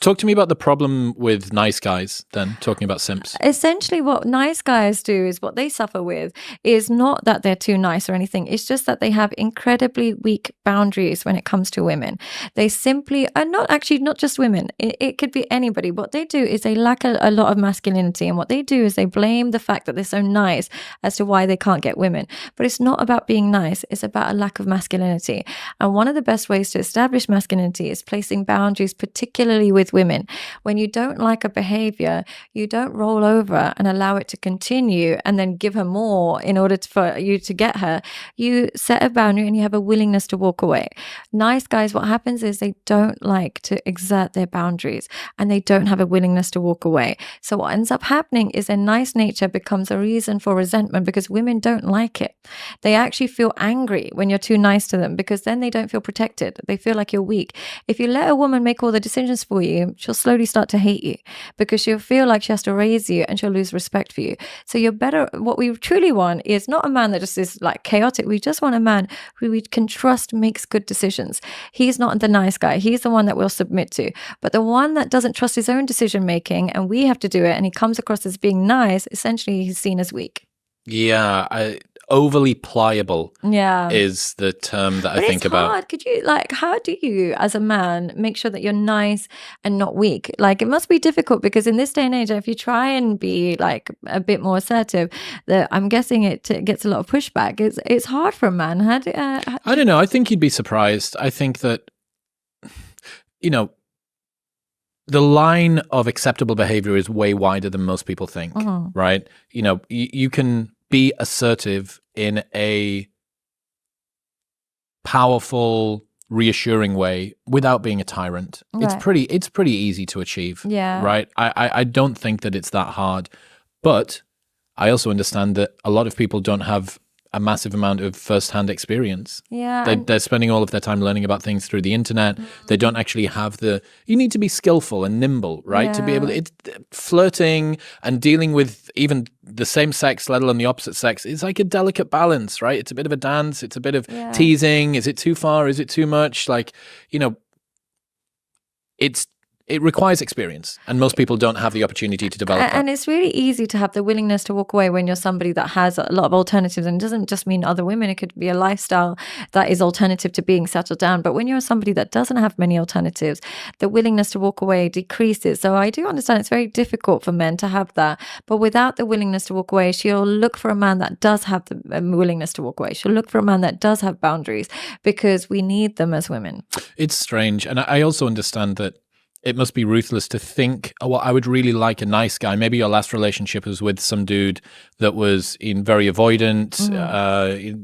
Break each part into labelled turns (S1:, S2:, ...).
S1: Talk to me about the problem with nice guys then, talking about simps.
S2: Essentially, what nice guys do is what they suffer with is not that they're too nice or anything. It's just that they have incredibly weak boundaries when it comes to women. They simply are not just women. It could be anybody. What they do is they lack a lot of masculinity. And what they do is they blame the fact that they're so nice as to why they can't get women. But it's not about being nice. It's about a lack of masculinity. And one of the best ways to establish masculinity is placing boundaries, particularly with women. When you don't like a behavior, you don't roll over and allow it to continue and then give her more in order for you to get her. You set a boundary and you have a willingness to walk away. Nice guys, what happens is they don't like to exert their boundaries and they don't have a willingness to walk away. So what ends up happening is their nice nature becomes a reason for resentment because women don't like it. They actually feel angry when you're too nice to them because then they don't feel protected. They feel like you're weak. If you let a woman make all the decisions for you, she'll slowly start to hate you because she'll feel like she has to raise you and she'll lose respect for you. So you're better. What we truly want is not a man that just is like chaotic. We just want a man who we can trust makes good decisions. He's not the nice guy. He's the one that we'll submit to. But the one that doesn't trust his own decision making and we have to do it and he comes across as being nice, essentially he's seen as weak.
S1: Yeah, overly pliable is the term that I think about.
S2: Hard. Could you, how do you as a man make sure that you're nice and not weak? Like, it must be difficult because in this day and age, if you try and be like a bit more assertive, I'm guessing it gets a lot of pushback. It's hard for a man.
S1: I don't know. I think you'd be surprised. I think that, the line of acceptable behavior is way wider than most people think, right? You can be assertive in a powerful, reassuring way without being a tyrant. Right. It's pretty easy to achieve, right? I don't think that it's that hard, but I also understand that a lot of people don't have a massive amount of first-hand experience. Yeah. They're spending all of their time learning about things through the internet. They don't actually have you need to be skillful and nimble, right? To be able to, flirting and dealing with even the same sex, let alone the opposite sex, is like a delicate balance, right? It's a bit of a dance. It's a bit of teasing. Is it too far? Is it too much? It requires experience, and most people don't have the opportunity to develop that.
S2: And it's really easy to have the willingness to walk away when you're somebody that has a lot of alternatives, and it doesn't just mean other women. It could be a lifestyle that is alternative to being settled down. But when you're somebody that doesn't have many alternatives, the willingness to walk away decreases. So I do understand it's very difficult for men to have that. But without the willingness to walk away, she'll look for a man that does have the willingness to walk away. She'll look for a man that does have boundaries because we need them as women.
S1: It's strange. And I also understand that it must be ruthless to think, oh, well, I would really like a nice guy. Maybe your last relationship was with some dude that was very avoidant,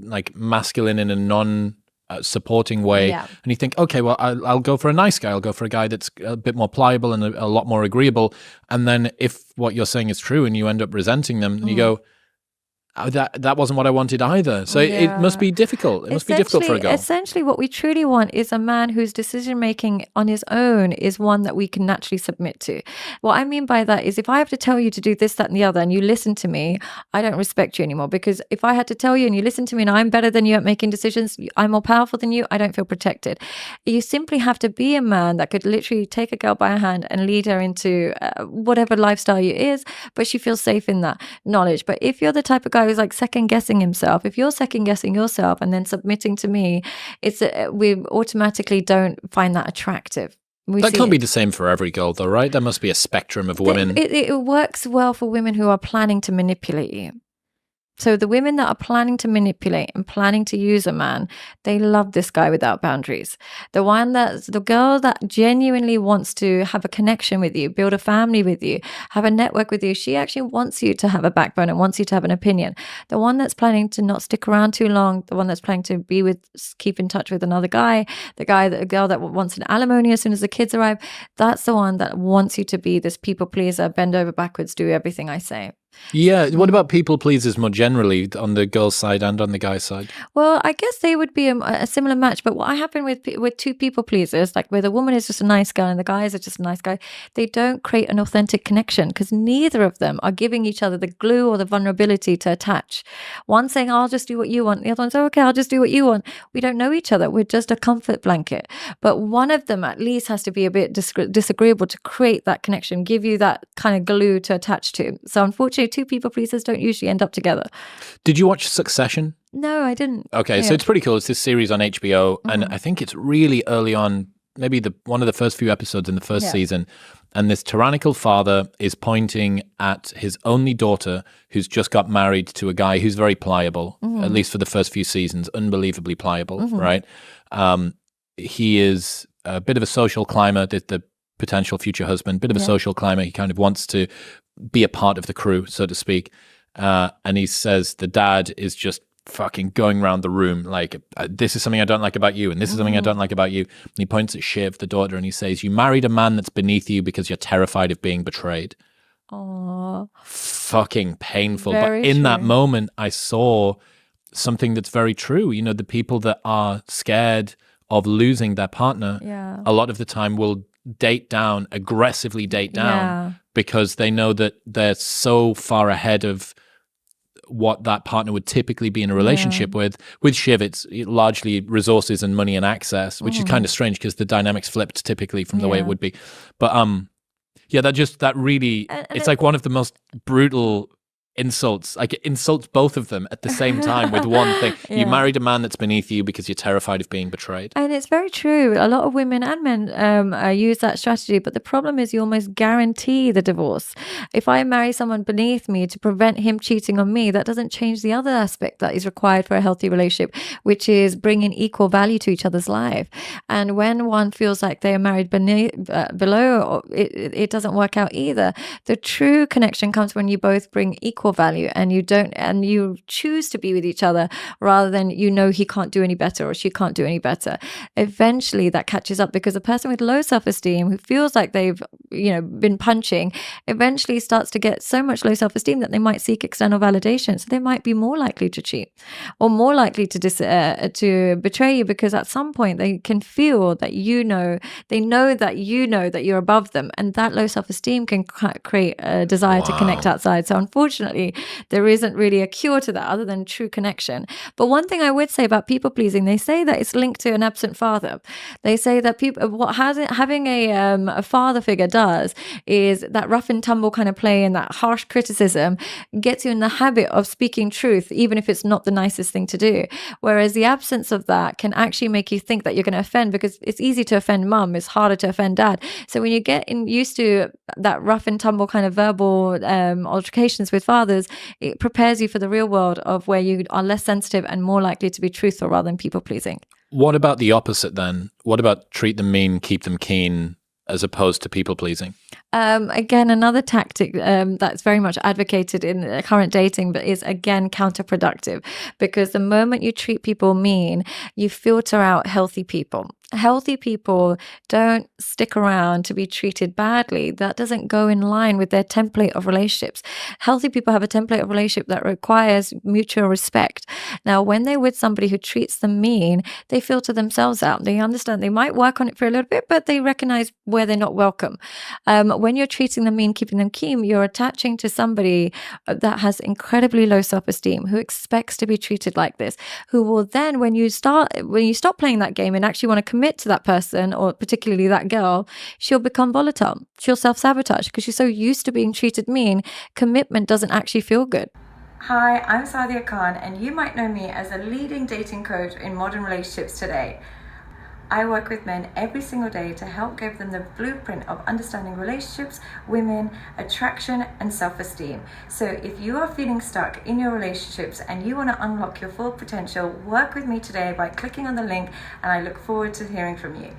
S1: like masculine in a non-supporting way. Yeah. And you think, okay, well, I'll go for a nice guy. I'll go for a guy that's a bit more pliable and a lot more agreeable. And then if what you're saying is true and you end up resenting them, you go, that wasn't what I wanted either. So it must be difficult. It must be difficult for a girl.
S2: Essentially, what we truly want is a man whose decision-making on his own is one that we can naturally submit to. What I mean by that is if I have to tell you to do this, that, and the other, and you listen to me, I don't respect you anymore. Because if I had to tell you and you listen to me and I'm better than you at making decisions, I'm more powerful than you, I don't feel protected. You simply have to be a man that could literally take a girl by a hand and lead her into whatever lifestyle you is, but she feels safe in that knowledge. But if you're the type of guy who's like second guessing himself, if you're second guessing yourself and then submitting to me, we automatically don't find that attractive.
S1: That can't be the same for every girl though, right? There must be a spectrum of women.
S2: It works well for women who are planning to manipulate you. So the women that are planning to manipulate and planning to use a man, they love this guy without boundaries. The girl that genuinely wants to have a connection with you, build a family with you, have a network with you, she actually wants you to have a backbone and wants you to have an opinion. The one that's planning to not stick around too long, the one that's planning to keep in touch with another guy, a girl that wants an alimony as soon as the kids arrive, that's the one that wants you to be this people pleaser, bend over backwards, do everything I say.
S1: Yeah. What about people pleasers more generally on the girl's side and on the guy's side?
S2: Well, I guess they would be a similar match. But what happened with two people pleasers, like where the woman is just a nice girl and the guys are just a nice guy, they don't create an authentic connection because neither of them are giving each other the glue or the vulnerability to attach. One saying, I'll just do what you want. The other one's, oh, okay, I'll just do what you want. We don't know each other. We're just a comfort blanket. But one of them at least has to be a bit disagreeable to create that connection, give you that kind of glue to attach to. So unfortunately, two people pleasers don't usually end up together.
S1: Did you watch Succession?
S2: No, I didn't.
S1: Okay, so it's pretty cool. It's this series on HBO, and I think it's really early on, maybe one of the first few episodes in the first season, and this tyrannical father is pointing at his only daughter who's just got married to a guy who's very pliable, at least for the first few seasons, unbelievably pliable, right? He is a bit of a social climber, the potential future husband, bit of a social climber. He kind of wants to be a part of the crew, so to speak. And he says the dad is just fucking going around the room like, this is something I don't like about you, and this is something I don't like about you. And he points at Shiv, the daughter, and he says, you married a man that's beneath you because you're terrified of being betrayed. Oh, fucking painful. Very but in that moment, I saw something that's very true. You know, the people that are scared of losing their partner, a lot of the time will aggressively date down because they know that they're so far ahead of what that partner would typically be in a relationship with. With Shiv, it's largely resources and money and access, which is kind of strange because the dynamics flipped typically from the way it would be. But that really, it's like one of the most brutal insults. Like it insults both of them at the same time with one thing. You married a man that's beneath you because you're terrified of being betrayed.
S2: And it's very true. A lot of women and men use that strategy, but the problem is you almost guarantee the divorce. If I marry someone beneath me to prevent him cheating on me, that doesn't change the other aspect that is required for a healthy relationship, which is bringing equal value to each other's life. And when one feels like they are married below, it doesn't work out either. The true connection comes when you both bring equal value and you choose to be with each other rather than he can't do any better or she can't do any better. Eventually that catches up because a person with low self-esteem who feels like they've been punching eventually starts to get so much low self-esteem that they might seek external validation. So they might be more likely to cheat or more likely to betray you because at some point they can feel that they know that you're above them, and that low self-esteem can create a desire to connect outside. So unfortunately there isn't really a cure to that other than true connection. But one thing I would say about people pleasing, they say that it's linked to an absent father. They say that having a father figure does is that rough and tumble kind of play and that harsh criticism gets you in the habit of speaking truth, even if it's not the nicest thing to do. Whereas the absence of that can actually make you think that you're going to offend, because it's easy to offend mum, it's harder to offend dad. So when you get used to that rough and tumble kind of verbal altercations with fathers, it prepares you for the real world of where you are less sensitive and more likely to be truthful rather than people pleasing.
S1: What about the opposite then? What about treat them mean, keep them keen, as opposed to people pleasing?
S2: Again, another tactic that's very much advocated in current dating, but is again counterproductive, because the moment you treat people mean, you filter out healthy people. Healthy people don't stick around to be treated badly. That doesn't go in line with their template of relationships. Healthy people have a template of relationship that requires mutual respect. Now, when they're with somebody who treats them mean, they filter themselves out. They understand they might work on it for a little bit, but they recognize where they're not welcome. When you're treating them mean, keeping them keen, you're attaching to somebody that has incredibly low self-esteem, who expects to be treated like this, who will then, when you stop playing that game and actually want to commit to that person, or particularly that girl, she'll become volatile. She'll self-sabotage because she's so used to being treated mean. Commitment doesn't actually feel good.
S3: Hi, I'm Sadia Khan, and you might know me as a leading dating coach in modern relationships today. I work with men every single day to help give them the blueprint of understanding relationships, women, attraction, and self-esteem. So if you are feeling stuck in your relationships and you want to unlock your full potential, work with me today by clicking on the link, and I look forward to hearing from you.